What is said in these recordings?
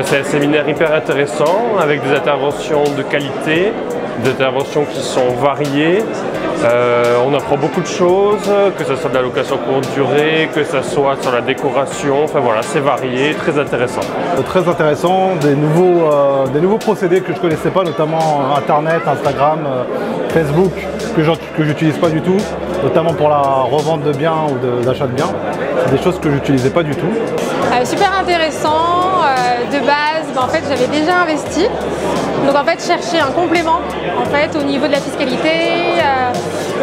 C'est un séminaire hyper intéressant avec des interventions de qualité, des interventions qui sont variées. On apprend beaucoup de choses, que ce soit de la location courte durée, que ce soit sur la décoration. Enfin voilà, c'est varié, très intéressant. Très intéressant, des nouveaux procédés que je ne connaissais pas, notamment Internet, Instagram, Facebook, que j'utilise pas du tout, notamment pour la revente de biens ou d'achat de biens. C'est des choses que j'utilisais pas du tout. Super intéressant. De base, en fait, j'avais déjà investi. Donc en fait, chercher un complément en fait, au niveau de la fiscalité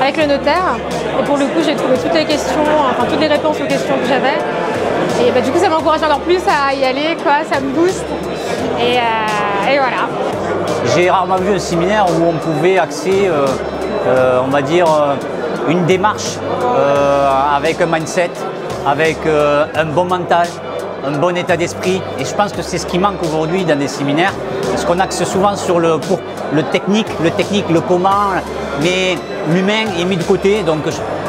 avec le notaire. Et pour le coup, j'ai trouvé toutes les questions, enfin toutes les réponses aux questions que j'avais. Et du coup, ça m'encourage encore plus à y aller, quoi, ça me booste. Et voilà. J'ai rarement vu un séminaire où on pouvait axer, on va dire, une démarche avec un mindset, avec un bon mental, un bon état d'esprit. Et je pense que c'est ce qui manque aujourd'hui dans des séminaires, parce qu'on axe souvent sur le technique, le comment, mais l'humain est mis de côté, donc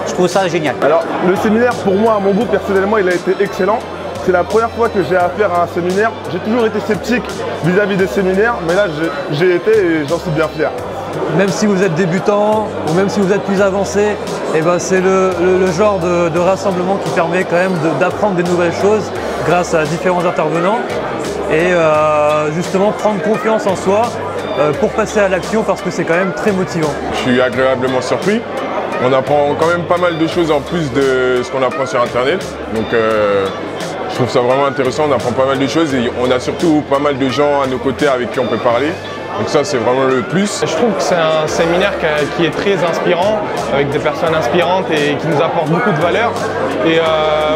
je trouve ça génial. Alors le séminaire, pour moi, à mon goût, personnellement, il a été excellent. C'est la première fois que j'ai affaire à un séminaire. J'ai toujours été sceptique vis-à-vis des séminaires, mais là j'ai été et j'en suis bien fier. Même si vous êtes débutant ou même si vous êtes plus avancé, c'est le genre de rassemblement qui permet quand même d'apprendre des nouvelles choses grâce à différents intervenants et justement prendre confiance en soi pour passer à l'action, parce que c'est quand même très motivant. Je suis agréablement surpris. On apprend quand même pas mal de choses en plus de ce qu'on apprend sur Internet. Donc je trouve ça vraiment intéressant, on apprend pas mal de choses et on a surtout pas mal de gens à nos côtés avec qui on peut parler. Donc ça, c'est vraiment le plus. Je trouve que c'est un séminaire qui est très inspirant, avec des personnes inspirantes et qui nous apportent beaucoup de valeur. Et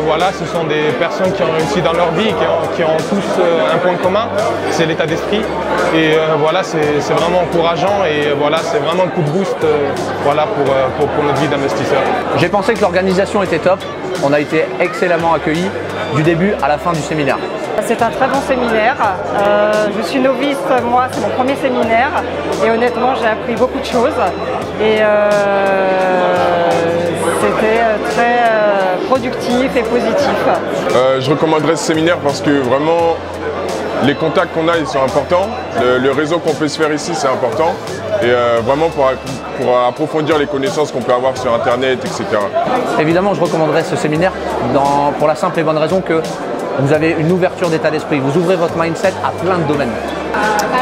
voilà, ce sont des personnes qui ont réussi dans leur vie, qui ont tous un point commun, c'est l'état d'esprit. Et voilà, c'est vraiment encourageant et voilà, c'est vraiment un coup de boost voilà, pour notre vie d'investisseur. J'ai pensé que l'organisation était top, on a été excellemment accueillis du début à la fin du séminaire. C'est un très bon séminaire. Je suis novice, moi c'est mon premier séminaire et honnêtement j'ai appris beaucoup de choses et c'était très productif et positif. Je recommanderais ce séminaire parce que vraiment les contacts qu'on a ils sont importants, le réseau qu'on peut se faire ici c'est important et vraiment pour approfondir les connaissances qu'on peut avoir sur Internet, etc. Évidemment je recommanderais ce séminaire pour la simple et bonne raison que vous avez une ouverture d'état d'esprit, vous ouvrez votre mindset à plein de domaines.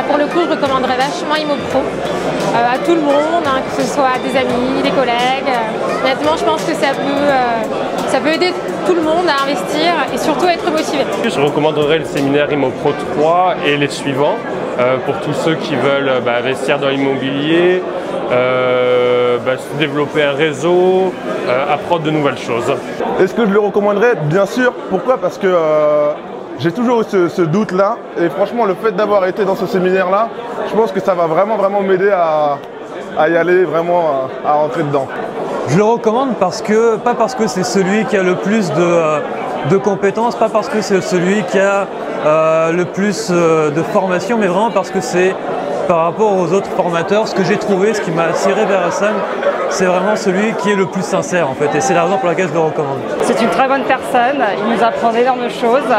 Pour le coup, je recommanderais vachement ImoPro à tout le monde, hein, que ce soit des amis, des collègues. Honnêtement, je pense que ça peut aider tout le monde à investir et surtout à être motivé. Je recommanderais le séminaire ImoPro 3 et les suivants pour tous ceux qui veulent investir dans l'immobilier, se développer un réseau, apprendre de nouvelles choses. Est-ce que je le recommanderais? Bien sûr. Pourquoi? Parce que j'ai toujours eu ce doute-là. Et franchement, le fait d'avoir été dans ce séminaire-là, je pense que ça va vraiment m'aider à y aller, vraiment à rentrer dedans. Je le recommande pas parce que c'est celui qui a le plus de compétences, pas parce que c'est celui qui a le plus de formation, mais vraiment parce que c'est par rapport aux autres formateurs, ce que j'ai trouvé, ce qui m'a attiré vers Hassan, c'est vraiment celui qui est le plus sincère en fait, et c'est la raison pour laquelle je le recommande. C'est une très bonne personne, il nous apprend d'énormes choses,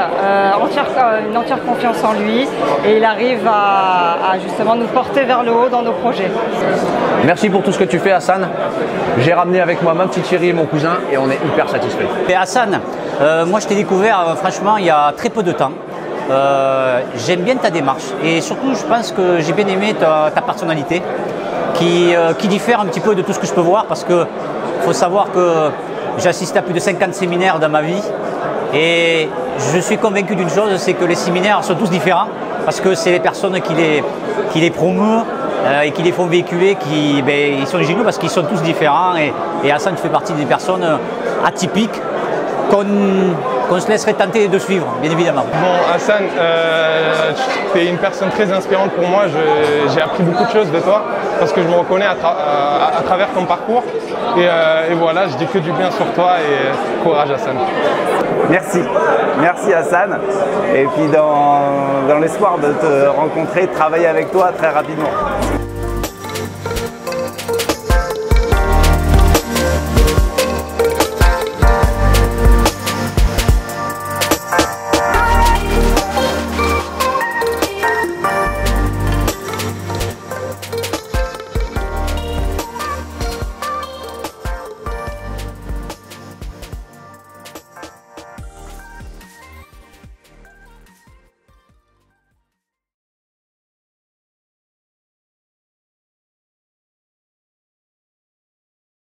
une entière confiance en lui, et il arrive à justement nous porter vers le haut dans nos projets. Merci pour tout ce que tu fais, Hassan. J'ai ramené avec moi ma petite chérie et mon cousin et on est hyper satisfaits. Et Hassan, moi je t'ai découvert franchement il y a très peu de temps. J'aime bien ta démarche et surtout je pense que j'ai bien aimé ta personnalité qui diffère un petit peu de tout ce que je peux voir, parce que faut savoir que j'ai assisté à plus de 50 séminaires dans ma vie et je suis convaincu d'une chose, c'est que les séminaires sont tous différents parce que c'est les personnes qui les promeuvent et qui les font véhiculer, ils sont géniaux parce qu'ils sont tous différents et Hassan fait partie des personnes atypiques qu'on se laisserait tenter de suivre, bien évidemment. Bon, Hassan, tu es une personne très inspirante pour moi. J'ai appris beaucoup de choses de toi parce que je me reconnais à travers ton parcours. Et voilà, je dis que du bien sur toi et courage Hassan. Merci Hassan. Et puis dans l'espoir de te rencontrer, de travailler avec toi très rapidement.